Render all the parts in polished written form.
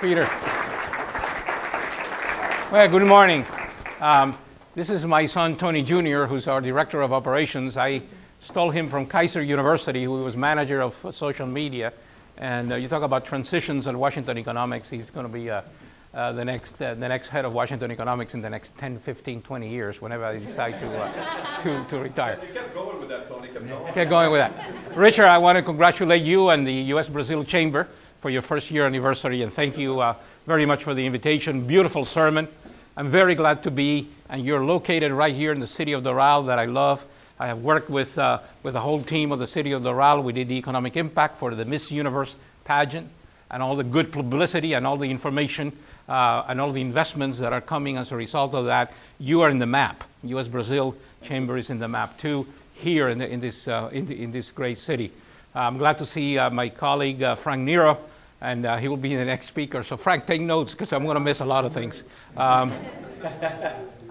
Peter. Well, good morning. This is my son, Tony Jr., who's our Director of Operations. I stole him from Kaiser University, who was manager of social media. And you talk about transitions in Washington economics. He's going to be the next head of Washington economics in the next 10, 15, 20 years, whenever I decide to retire. You kept going with that, Tony. Kept going with that. Richard, I want to congratulate you and the U.S.-Brazil Chamber for your first year anniversary, and thank you very much for the invitation. Beautiful sermon. I'm very glad to be, and you're located right here in the city of Doral that I love. I have worked with the whole team of the city of Doral. We did the economic impact for the Miss Universe pageant and all the good publicity and all the information and all the investments that are coming as a result of that. You are in the map. U.S.-Brazil Chamber is in the map too, here in this great city. I'm glad to see my colleague Frank Nero, and he will be the next speaker. So Frank, take notes because I'm going to miss a lot of things. I'm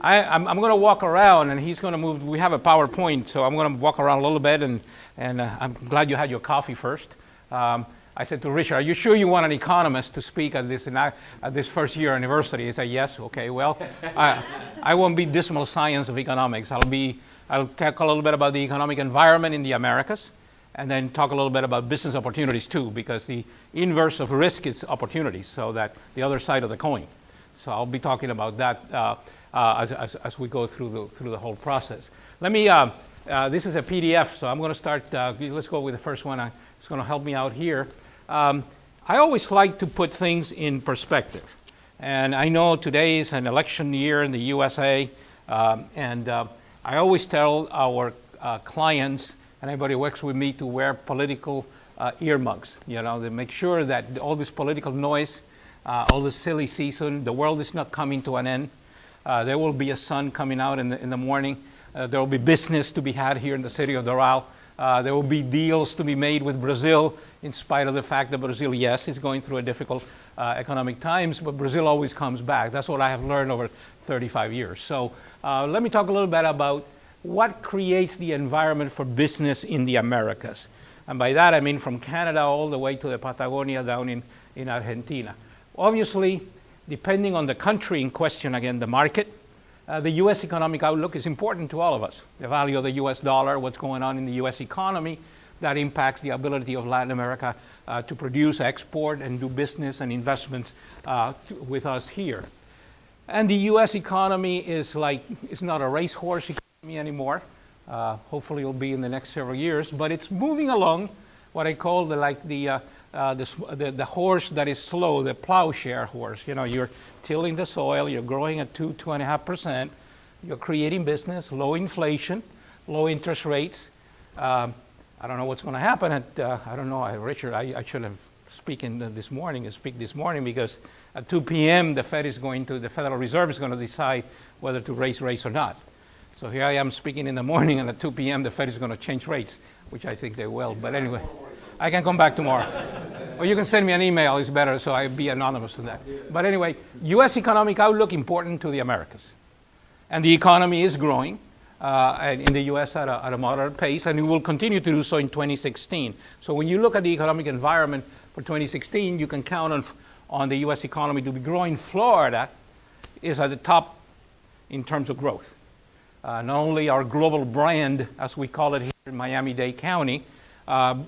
going to walk around, and he's going to move. We have a PowerPoint, so I'm going to walk around a little bit, and I'm glad you had your coffee first. I said to Richard, are you sure you want an economist to speak at this first year anniversary? He said, yes. Okay, well, I won't be dismal science of economics. I'll talk a little bit about the economic environment in the Americas, and then talk a little bit about business opportunities too, because the inverse of risk is opportunities, so that the other side of the coin. So I'll be talking about that as we go through the whole process. Let me, this is a PDF, so I'm going to start, let's go with the first one. It's going to help me out here. I always like to put things in perspective. And I know today is an election year in the USA, and I always tell our clients and everybody who works with me to wear political earmuffs, to make sure that all this political noise, all this silly season, the world is not coming to an end. There will be a sun coming out in the morning. There will be business to be had here in the city of Doral. There will be deals to be made with Brazil, in spite of the fact that Brazil, yes, is going through a difficult economic times, but Brazil always comes back. That's what I have learned over 35 years. So let me talk a little bit about what creates the environment for business in the Americas. And by that, I mean from Canada all the way to the Patagonia down in Argentina. Obviously, depending on the country in question, again, the market, the U.S. economic outlook is important to all of us. The value of the U.S. dollar, what's going on in the U.S. economy, that impacts the ability of Latin America to produce, export, and do business and investments with us here. And the U.S. economy is not a racehorse economy anymore. Hopefully it'll be in the next several years, but it's moving along what I call the horse that is slow, the plowshare horse. You're tilling the soil, you're growing at 2.5%, you're creating business, low inflation, low interest rates. I don't know what's going to happen I don't know, Richard, I should have speak this morning because at 2 p.m. the Federal Reserve is going to decide whether to raise rates or not. So here I am speaking in the morning, and at 2 p.m. the Fed is going to change rates, which I think they will. But anyway, I can come back tomorrow. Or you can send me an email, it's better, so I'll be anonymous in that. But anyway, U.S. economic outlook important to the Americas. And the economy is growing in the U.S. at a moderate pace, and it will continue to do so in 2016. So when you look at the economic environment for 2016, you can count on the U.S. economy to be growing. Florida is at the top in terms of growth. Not only our global brand, as we call it here in Miami-Dade County,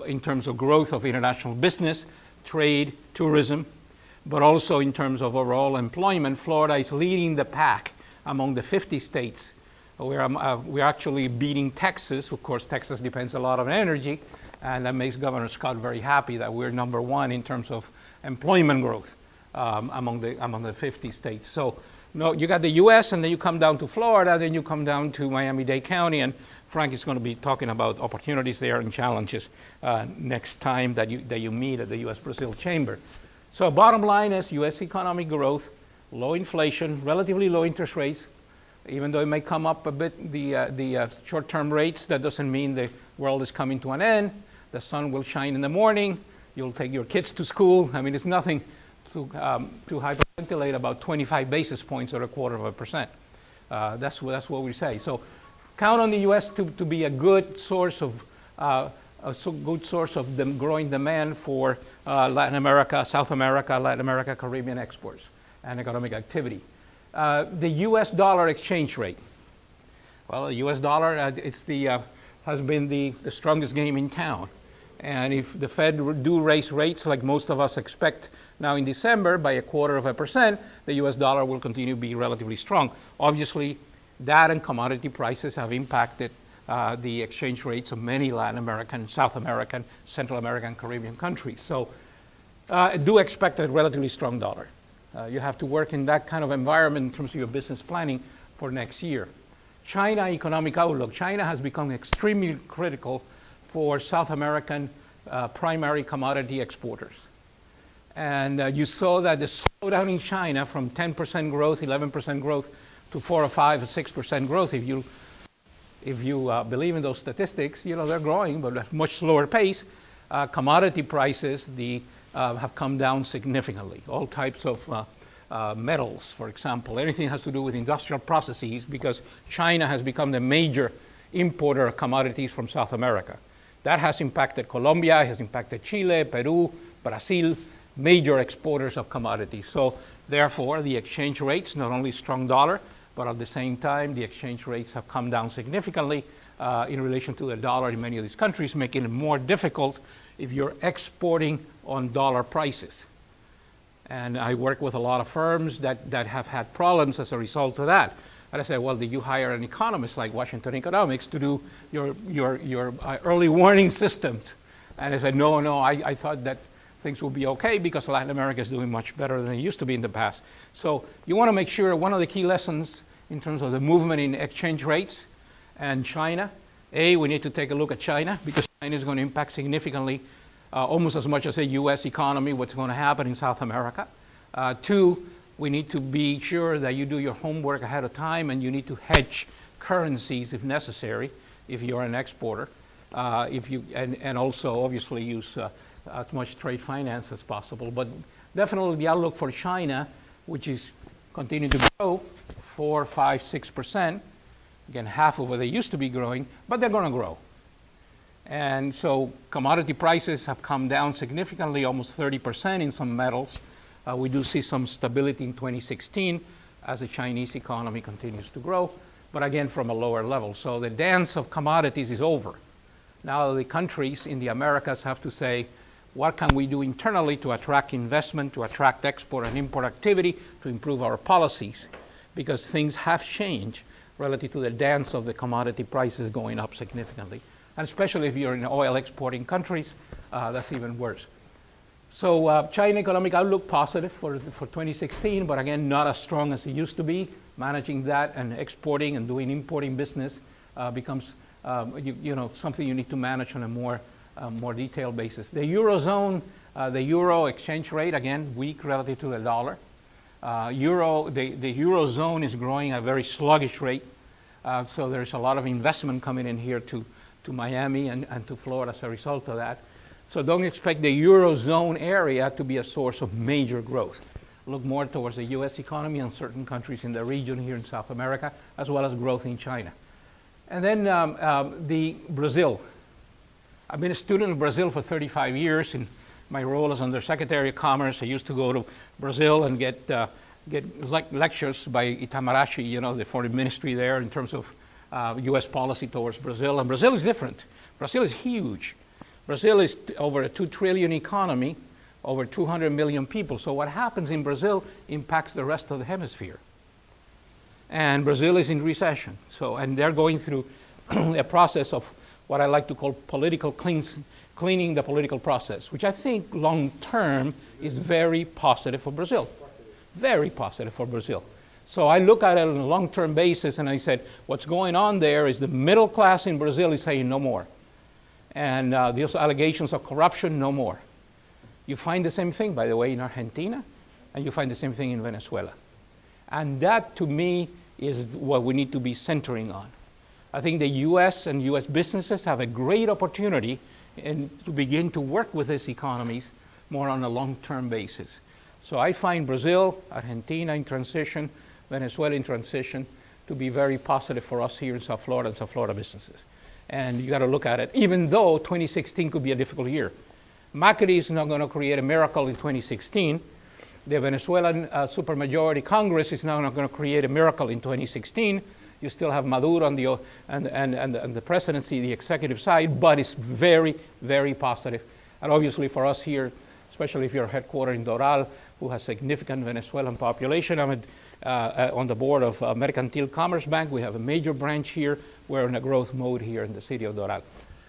in terms of growth of international business, trade, tourism, but also in terms of overall employment, Florida is leading the pack among the 50 states. We're actually beating Texas. Of course, Texas depends a lot on energy, and that makes Governor Scott very happy that we're number one in terms of employment growth among the 50 states. So, no, you got the U.S., and then you come down to Florida, then you come down to Miami-Dade County, and Frank is going to be talking about opportunities there and challenges next time that you meet at the U.S.-Brazil Chamber. So bottom line is U.S. economic growth, low inflation, relatively low interest rates. Even though it may come up a bit, the short-term rates, that doesn't mean the world is coming to an end. The sun will shine in the morning. You'll take your kids to school. I mean, it's nothing to hyperventilate about 25 basis points or 0.25%. That's what we say. So count on the U.S. to be a good source of a good source of growing demand for Latin America, South America, Latin America, Caribbean exports and economic activity. The U.S. dollar exchange rate. Well, the U.S. dollar has been the strongest game in town. And if the Fed do raise rates like most of us expect now in December by 0.25%, the U.S. dollar will continue to be relatively strong. Obviously, that and commodity prices have impacted the exchange rates of many Latin American, South American, Central American, Caribbean countries. So do expect a relatively strong dollar. You have to work in that kind of environment in terms of your business planning for next year. China economic outlook. China has become extremely critical for South American primary commodity exporters. And you saw that the slowdown in China from 10% growth, 11% growth, to 4 or 5 or 6% growth. If you believe in those statistics, they're growing, but at a much slower pace. Commodity prices have come down significantly. All types of metals, for example, anything has to do with industrial processes, because China has become the major importer of commodities from South America. That has impacted Colombia, has impacted Chile, Peru, Brazil, major exporters of commodities. So therefore, the exchange rates, not only strong dollar, but at the same time, the exchange rates have come down significantly in relation to the dollar in many of these countries, making it more difficult if you're exporting on dollar prices. And I work with a lot of firms that have had problems as a result of that. And I said, well, did you hire an economist like Washington Economics to do your early warning systems? And I said, no, I thought that things will be okay because Latin America is doing much better than it used to be in the past. So you want to make sure one of the key lessons in terms of the movement in exchange rates and China, we need to take a look at China, because China is going to impact significantly, almost as much as the U.S. economy, what's going to happen in South America. 2, we need to be sure that you do your homework ahead of time, and you need to hedge currencies if necessary, if you're an exporter. And also obviously use as much trade finance as possible. But definitely the outlook for China, which is continuing to grow 4, 5, 6%, again, half of what they used to be growing, but they're going to grow. And so commodity prices have come down significantly, almost 30% in some metals. We do see some stability in 2016 as the Chinese economy continues to grow, but again, from a lower level. So the dance of commodities is over. Now the countries in the Americas have to say, what can we do internally to attract investment, to attract export and import activity, to improve our policies? Because things have changed relative to the dance of the commodity prices going up significantly. And especially if you're in oil exporting countries, that's even worse. So China economic outlook positive for 2016, but again, not as strong as it used to be. Managing that and exporting and doing importing business becomes something you need to manage on a more detailed basis. The Eurozone, the euro exchange rate, again, weak relative to the dollar. The Eurozone is growing at a very sluggish rate. So there's a lot of investment coming in here to Miami and to Florida as a result of that. So don't expect the Eurozone area to be a source of major growth. Look more towards the U.S. economy and certain countries in the region here in South America, as well as growth in China. And then the Brazil. I've been a student in Brazil for 35 years. In my role as Undersecretary of Commerce, I used to go to Brazil and get lectures by Itamaraty, the foreign ministry there, in terms of U.S. policy towards Brazil. And Brazil is different. Brazil is huge. Brazil is over a 2 trillion economy, over 200 million people. So what happens in Brazil impacts the rest of the hemisphere. And Brazil is in recession. And they're going through a process of what I like to call political cleaning the political process, which I think long term is very positive for Brazil. Very positive for Brazil. So I look at it on a long-term basis, and I said, what's going on there is the middle class in Brazil is saying no more. And those allegations of corruption, no more. You find the same thing, by the way, in Argentina, and you find the same thing in Venezuela. And that, to me, is what we need to be centering on. I think the U.S. and U.S. businesses have a great opportunity to begin to work with these economies more on a long-term basis. So I find Brazil, Argentina in transition, Venezuela in transition to be very positive for us here in South Florida and South Florida businesses. And you got to look at it, even though 2016 could be a difficult year. Macri is not going to create a miracle in 2016. The Venezuelan supermajority Congress is not going to create a miracle in 2016. You still have Maduro on the presidency, the executive side, but it's very, very positive. And obviously for us here, especially if you're headquartered in Doral, who has significant Venezuelan population. I'm on the board of Mercantil Commerce Bank. We have a major branch here. We're in a growth mode here in the city of Doral.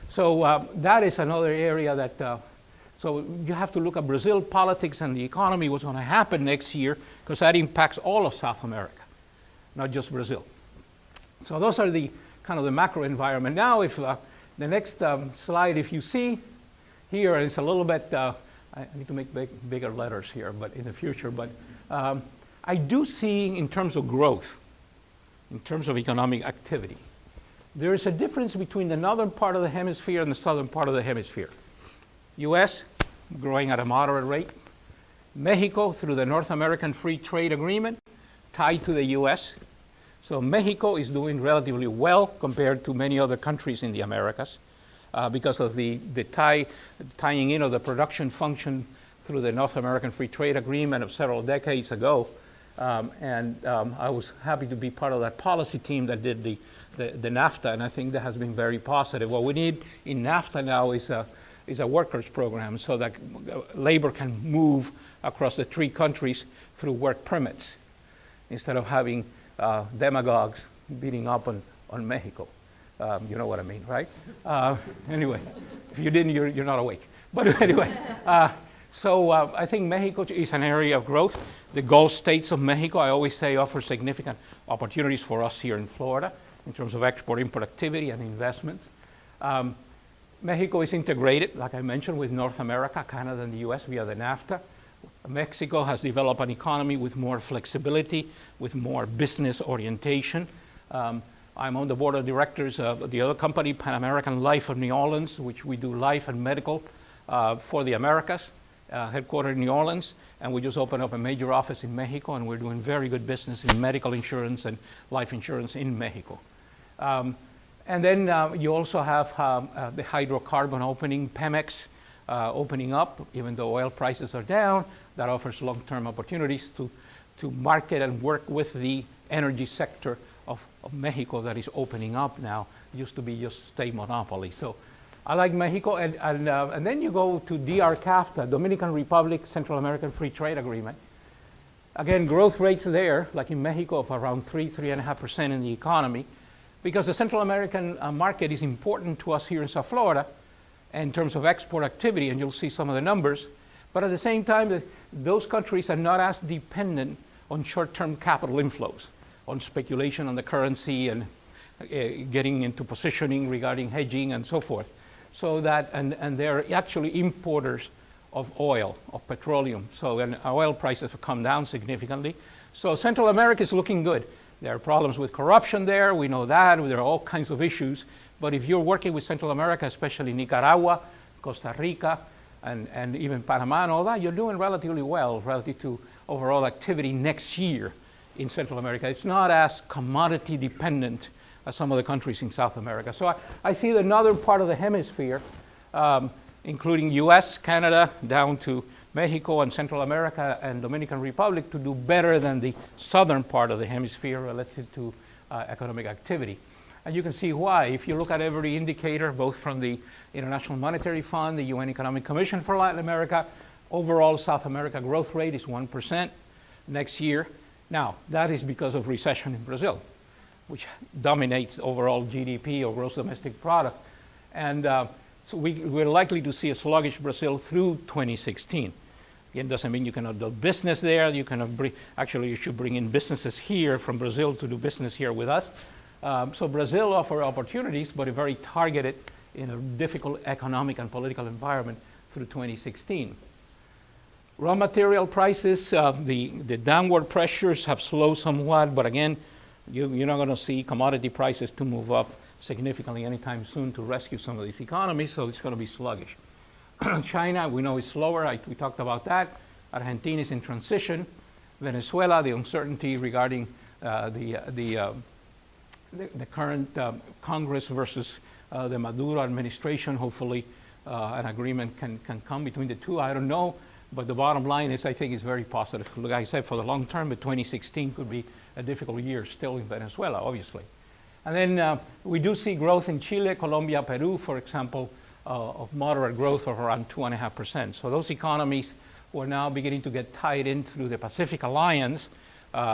So that is another area that, so you have to look at Brazil politics and the economy, what's going to happen next year, because that impacts all of South America, not just Brazil. So those are the kind of the macro environment. Now, if the next slide, if you see here, it's a little bit, I need to make bigger letters here, but in the future. But I do see, in terms of growth, in terms of economic activity, there is a difference between the northern part of the hemisphere and the southern part of the hemisphere. U.S. growing at a moderate rate. Mexico, through the North American Free Trade Agreement, tied to the U.S. So Mexico is doing relatively well compared to many other countries in the Americas because of the tying in of the production function through the North American Free Trade Agreement of several decades ago. I was happy to be part of that policy team that did the NAFTA, and I think that has been very positive. What we need in NAFTA now is a workers program so that labor can move across the three countries through work permits instead of having demagogues beating up on Mexico. You know what I mean, right? Anyway, if you didn't, you're not awake. But anyway, so I think Mexico is an area of growth. The Gulf states of Mexico, I always say, offer significant opportunities for us here in Florida in terms of export-import activity and investments. Mexico is integrated, like I mentioned, with North America, Canada, and the U.S. via the NAFTA. Mexico has developed an economy with more flexibility, with more business orientation. I'm on the board of directors of the other company, Pan American Life of New Orleans, which we do life and medical for the Americas, headquartered in New Orleans. And we just opened up a major office in Mexico, and we're doing very good business in medical insurance and life insurance in Mexico. And then you also have the hydrocarbon opening, Pemex, opening up, even though oil prices are down. That offers long-term opportunities to market and work with the energy sector of Mexico that is opening up now. It used to be just state monopoly. So I like Mexico. And then you go to DR-CAFTA, Dominican Republic, Central American Free Trade Agreement. Again, growth rates there, like in Mexico, of around 3.5% in the economy, because the Central American market is important to us here in South Florida in terms of export activity, and you'll see some of the numbers. But at the same time, those countries are not as dependent on short-term capital inflows, on speculation on the currency and getting into positioning regarding hedging and so forth. So that, and they're actually importers of oil, of petroleum. So and oil prices have come down significantly. So Central America is looking good. There are problems with corruption there. We know that. There are all kinds of issues. But if you're working with Central America, especially Nicaragua, Costa Rica, and even Panama and all that, you're doing relatively well relative to overall activity next year in Central America. It's not as commodity dependent as some of the countries in South America. So I see the northern part of the hemisphere, including US, Canada, down to Mexico and Central America and Dominican Republic, to do better than the southern part of the hemisphere relative to economic activity. And you can see why. If you look at every indicator, both from the International Monetary Fund, the UN Economic Commission for Latin America, overall South America growth rate is 1% next year. Now, that is because of recession in Brazil, which dominates overall GDP or gross domestic product. And so we're likely to see a sluggish Brazil through 2016. Again, doesn't mean you cannot do business there. You cannot actually, you should bring in businesses here from Brazil to do business here with us. So Brazil offers opportunities, but very targeted in a difficult economic and political environment through 2016. Raw material prices, the downward pressures have slowed somewhat, but again, you're not going to see commodity prices to move up significantly anytime soon to rescue some of these economies, so it's going to be sluggish. China, we know is slower. We talked about that. Argentina is in transition. Venezuela, the uncertainty regarding the current Congress versus the Maduro administration. Hopefully, an agreement can come between the two. I don't know, but the bottom line is I think it's very positive. Like I said, for the long term, but 2016 could be a difficult year still in Venezuela, obviously. And then we do see growth in Chile, Colombia, Peru, for example, of moderate growth of around 2.5%. So those economies were now beginning to get tied in through the Pacific Alliance,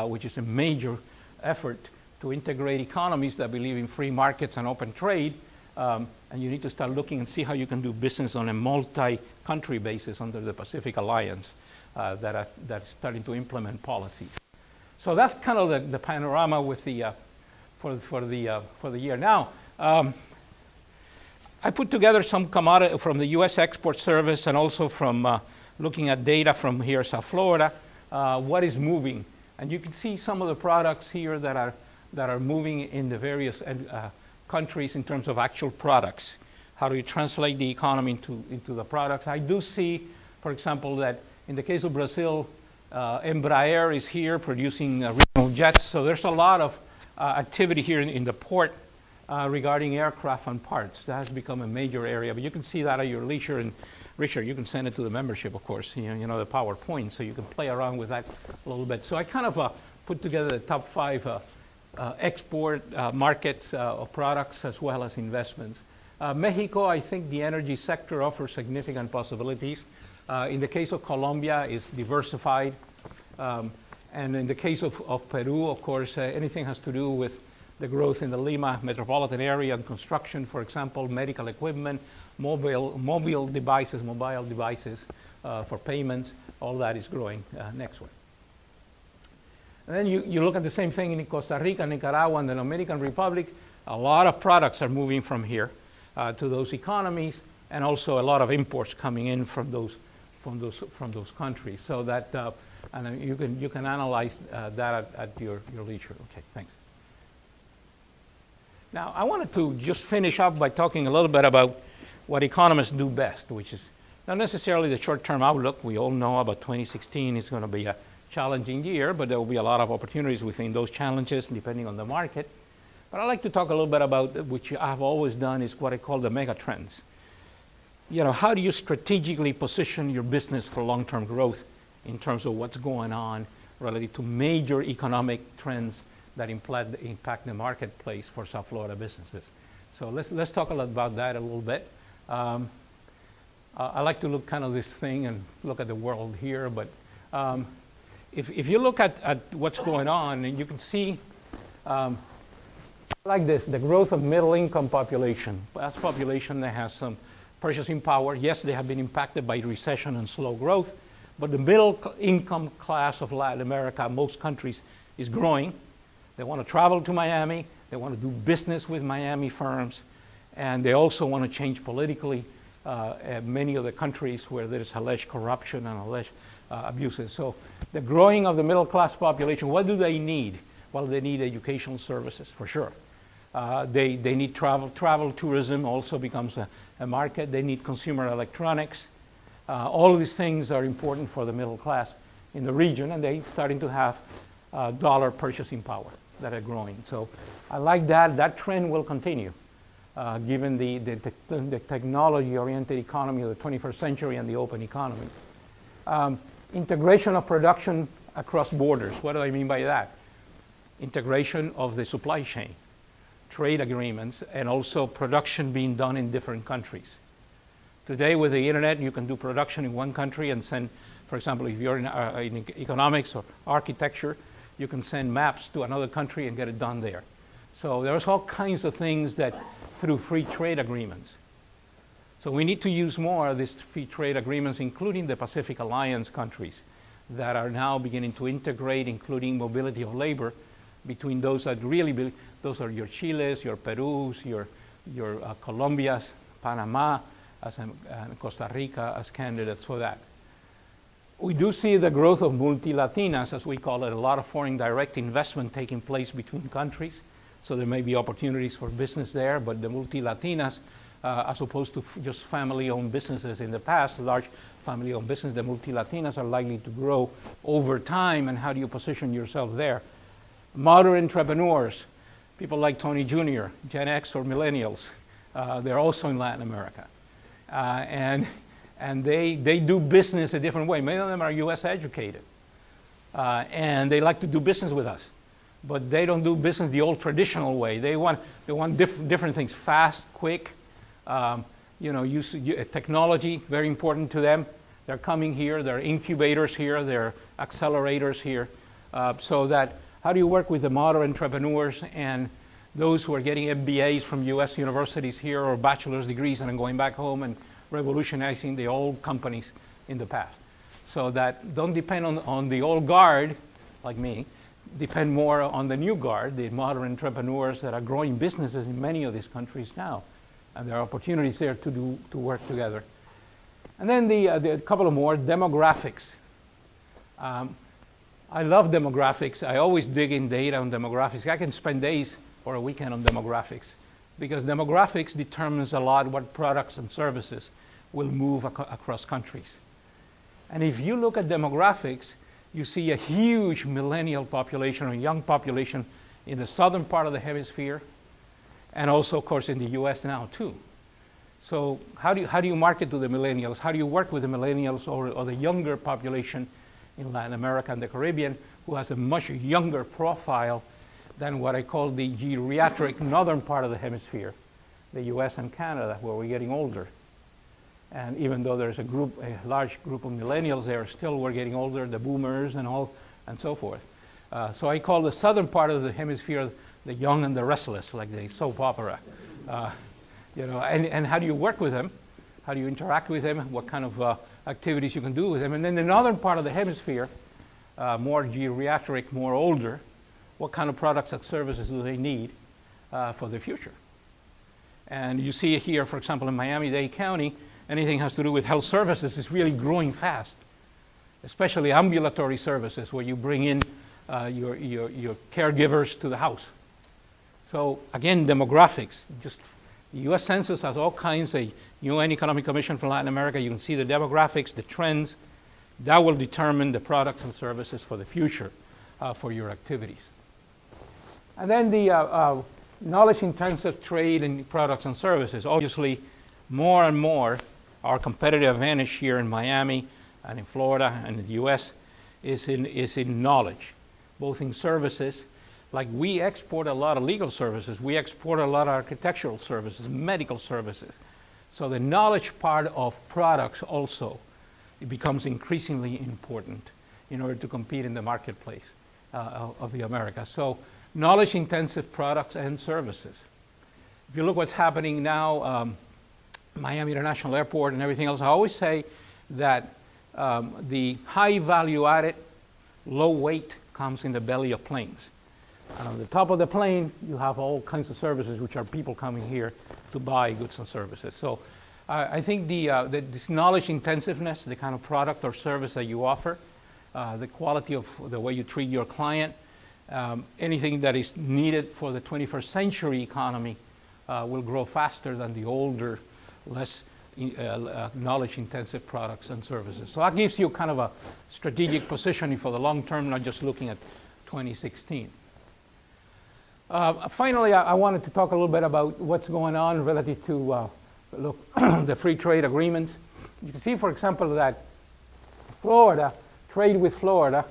which is a major effort to integrate economies that believe in free markets and open trade. And you need to start looking and see how you can do business on a multi-country basis under the Pacific Alliance that is starting to implement policies. So that's kind of the panorama with the for the year. Now, I put together some commodity from the U.S. Export Service and also from looking at data from here, South Florida, what is moving. And you can see some of the products here that are moving in the various countries in terms of actual products. How do you translate the economy into the products? I do see, for example, that in the case of Brazil, Embraer is here producing regional jets. So there's a lot of activity here in the port regarding aircraft and parts. That has become a major area, but you can see that at your leisure. And Richard, you can send it to the membership, of course, you know the PowerPoint, so you can play around with that a little bit. So I kind of put together the top 5 export markets of products as well as investments. Mexico, I think the energy sector offers significant possibilities. In the case of Colombia, it's diversified. And in the case of Peru, of course, anything has to do with the growth in the Lima metropolitan area and construction, for example, medical equipment, mobile devices for payments, all that is growing next one. And then you look at the same thing in Costa Rica, Nicaragua, and the Dominican Republic. A lot of products are moving from here to those economies, and also a lot of imports coming in from those countries. So that and you can analyze that at your leisure. Okay, thanks. Now I wanted to just finish up by talking a little bit about what economists do best, which is not necessarily the short-term outlook. We all know about 2016 is going to be a challenging year, but there will be a lot of opportunities within those challenges depending on the market. But I'd like to talk a little bit about, which I've always done, is what I call the mega trends. You know, how do you strategically position your business for long-term growth in terms of what's going on related to major economic trends that impact the marketplace for South Florida businesses? So let's talk about that a little bit. I like to look kind of this thing and look at the world here, but if you look at what's going on, and you can see like this, the growth of middle-income population. That's population that has some purchasing power. Yes, they have been impacted by recession and slow growth, but the middle-income class of Latin America, most countries, is growing. They want to travel to Miami. They want to do business with Miami firms, and they also want to change politically many of the countries where there is alleged corruption and alleged abuses. So the growing of the middle-class population, what do they need? Well, they need educational services, for sure. They need travel. Travel tourism also becomes a market. They need consumer electronics. All of these things are important for the middle class in the region, and they're starting to have dollar purchasing power that are growing. So I like that. That trend will continue, given the technology-oriented economy of the 21st century and the open economy. Integration of production across borders. What do I mean by that? Integration of the supply chain, trade agreements, and also production being done in different countries. Today, with the internet, you can do production in one country and send, for example, if you're in economics or architecture, you can send maps to another country and get it done there. So there's all kinds of things that through free trade agreements. So we need to use more of these free trade agreements, including the Pacific Alliance countries that are now beginning to integrate, including mobility of labor between those that really, those are your Chiles, your Perus, your Colombias, Panama, and Costa Rica as candidates for that. We do see the growth of multi-Latinas, as we call it, a lot of foreign direct investment taking place between countries. So there may be opportunities for business there, but the multi-Latinas, as opposed to just family-owned businesses in the past, large family-owned business, the multi-Latinas are likely to grow over time, and how do you position yourself there? Modern entrepreneurs, people like Tony Jr., Gen X or millennials, They're also in Latin America. And they do business a different way. Many of them are US educated. And they like to do business with us. But they don't do business the old traditional way. They want different things, fast, quick. Technology, very important to them. They're coming here, there are incubators here, there are accelerators here. So that, how do you work with the modern entrepreneurs and those who are getting MBAs from US universities here or bachelor's degrees and then going back home and revolutionizing the old companies in the past? So that don't depend on the old guard, like me, depend more on the new guard, the modern entrepreneurs that are growing businesses in many of these countries now. And there are opportunities there to work together. And then the couple of more, demographics. I love demographics. I always dig in data on demographics. I can spend days or a weekend on demographics because demographics determines a lot what products and services will move across countries. And if you look at demographics, you see a huge millennial population or young population in the southern part of the hemisphere, and also, of course, in the US now, too. So how do you market to the millennials? How do you work with the millennials or the younger population in Latin America and the Caribbean who has a much younger profile than what I call the geriatric northern part of the hemisphere, the US and Canada, where we're getting older. And even though there's a large group of millennials there, still we're getting older, the boomers and all, and so forth. So I call the southern part of the hemisphere the young and the restless, like the soap opera. And how do you work with them? How do you interact with them? What kind of activities you can do with them? And then the northern part of the hemisphere, more geriatric, more older, what kind of products and services do they need for the future? And you see here, for example, in Miami-Dade County, anything has to do with health services is really growing fast, especially ambulatory services where you bring in your caregivers to the house. So again, demographics. Just the U.S. Census has all kinds of UN Economic Commission for Latin America. You can see the demographics, the trends. That will determine the products and services for the future for your activities. And then the knowledge-intensive trade in products and services. Obviously, more and more, our competitive advantage here in Miami and in Florida and in the U.S. is in knowledge, both in services. Like we export a lot of legal services, we export a lot of architectural services, medical services. So the knowledge part of products also, it becomes increasingly important in order to compete in the marketplace of the Americas. So knowledge-intensive products and services. If you look what's happening now, Miami International Airport and everything else, I always say that the high value added, low weight comes in the belly of planes. And on the top of the plane, you have all kinds of services, which are people coming here to buy goods and services. So I think this knowledge intensiveness, the kind of product or service that you offer, the quality of the way you treat your client, anything that is needed for the 21st century economy will grow faster than the older, less knowledge-intensive products and services. So that gives you kind of a strategic positioning for the long term, not just looking at 2016. Finally, I wanted to talk a little bit about what's going on relative to the free trade agreements. You can see, for example, that Florida, trade with Florida,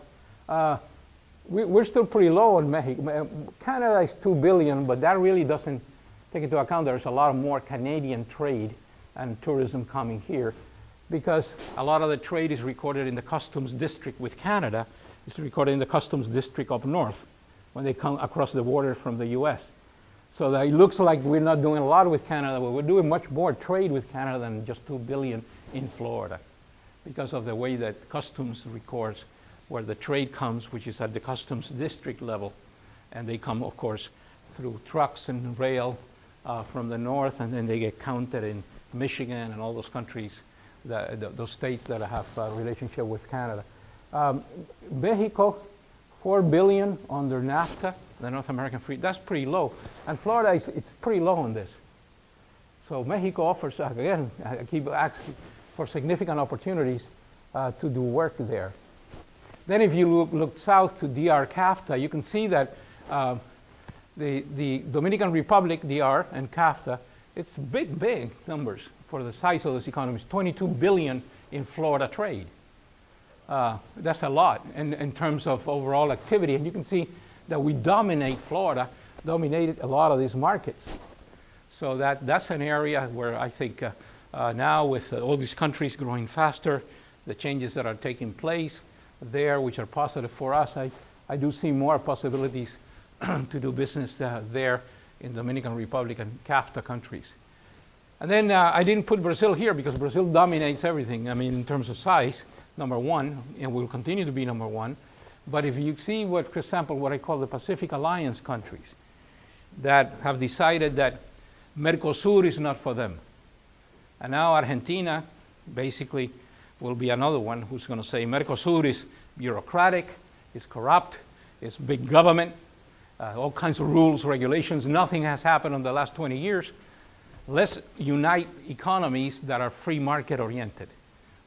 we're still pretty low in Mexico. Canada is $2 billion, but that really doesn't take into account there's a lot of more Canadian trade and tourism coming here because a lot of the trade is recorded in the customs district with Canada. It's recorded in the customs district up north when they come across the border from the US. So that it looks like we're not doing a lot with Canada, but we're doing much more trade with Canada than just $2 billion in Florida because of the way that customs records where the trade comes, which is at the customs district level. And they come, of course, through trucks and rail from the north, and then they get counted in Michigan and all those countries, those states that have a relationship with Canada. Mexico, $4 billion under NAFTA, the North American Free, that's pretty low. And Florida, it's pretty low on this. So Mexico offers, again, I keep asking for significant opportunities to do work there. Then if you look south to DR CAFTA, you can see that the Dominican Republic, DR, and CAFTA It's big, big numbers for the size of those economies. 22 billion in Florida trade. That's a lot in terms of overall activity. And you can see that we dominate Florida, dominated a lot of these markets. So that's an area where I think now with all these countries growing faster, the changes that are taking place there, which are positive for us, I do see more possibilities to do business there in Dominican Republic and CAFTA countries. And then I didn't put Brazil here because Brazil dominates everything. I mean, in terms of size, number one, and will continue to be number one. But if you see what, for example, what I call the Pacific Alliance countries that have decided that Mercosur is not for them. And now Argentina basically will be another one who's going to say Mercosur is bureaucratic, it's corrupt, it's big government, all kinds of rules, regulations. Nothing has happened in the last 20 years. Let's unite economies that are free market oriented,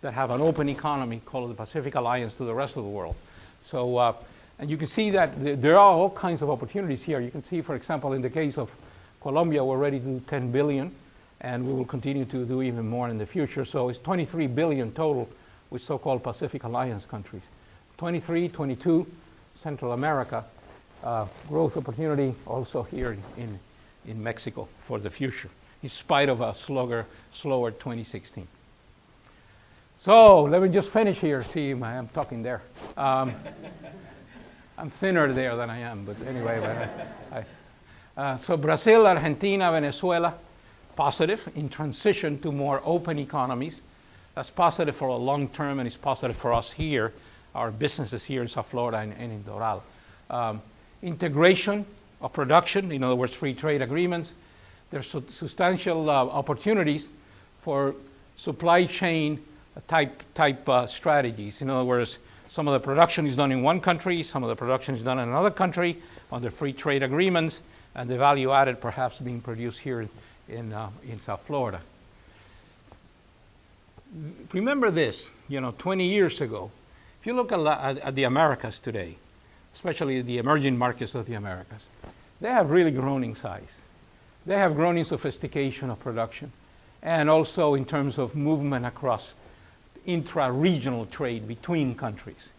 that have an open economy called the Pacific Alliance to the rest of the world. So, and you can see that there are all kinds of opportunities here. You can see, for example, in the case of Colombia, we're ready to do 10 billion, and we will continue to do even more in the future. So it's 23 billion total with so-called Pacific Alliance countries. 23, 22, Central America, growth opportunity also here in Mexico for the future, in spite of a slower 2016. So let me just finish here. See, I'm talking there. I'm thinner there than I am, but anyway. So Brazil, Argentina, Venezuela, positive in transition to more open economies. That's positive for a long term, and it's positive for us here, our businesses here in South Florida and in Doral. Integration of production, in other words, free trade agreements. There's substantial opportunities for supply chain type strategies. In other words, some of the production is done in one country, some of the production is done in another country under free trade agreements, and the value added perhaps being produced here in South Florida. Remember this, 20 years ago, if you look at the Americas today, especially the emerging markets of the Americas, they have really grown in size. They have grown in sophistication of production, and also in terms of movement across intra-regional trade between countries.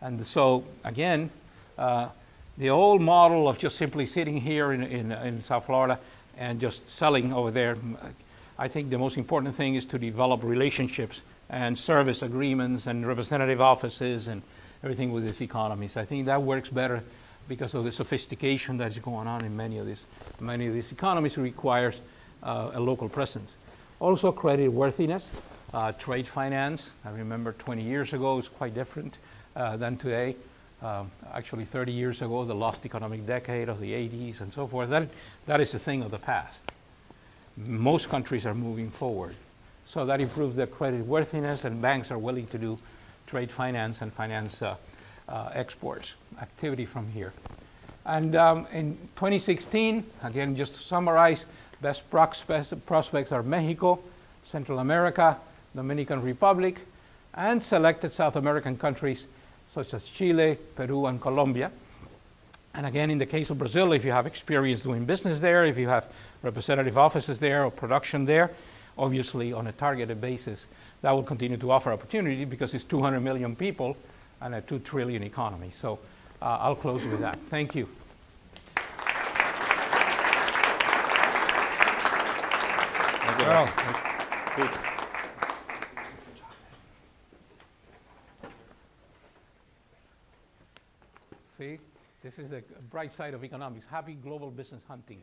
And so, again, the old model of just simply sitting here in South Florida and just selling over there, I think the most important thing is to develop relationships and service agreements and representative offices and everything with these economies. I think that works better because of the sophistication that is going on in many of these economies requires a local presence. Also, credit worthiness, trade finance. I remember 20 years ago it was quite different than today. Actually, 30 years ago, the lost economic decade of the 80s and so forth, that is a thing of the past. Most countries are moving forward. So that improves their credit worthiness, and banks are willing to do trade finance and finance exports activity from here. And in 2016, again, just to summarize, best prospects are Mexico, Central America, Dominican Republic, and selected South American countries such as Chile, Peru, and Colombia. And again, in the case of Brazil, if you have experience doing business there, if you have representative offices there or production there, obviously on a targeted basis, that will continue to offer opportunity because it's 200 million people and a 2 trillion economy. So I'll close with that. Thank you. Thank you. Well, see, this is the bright side of economics. Happy global business hunting.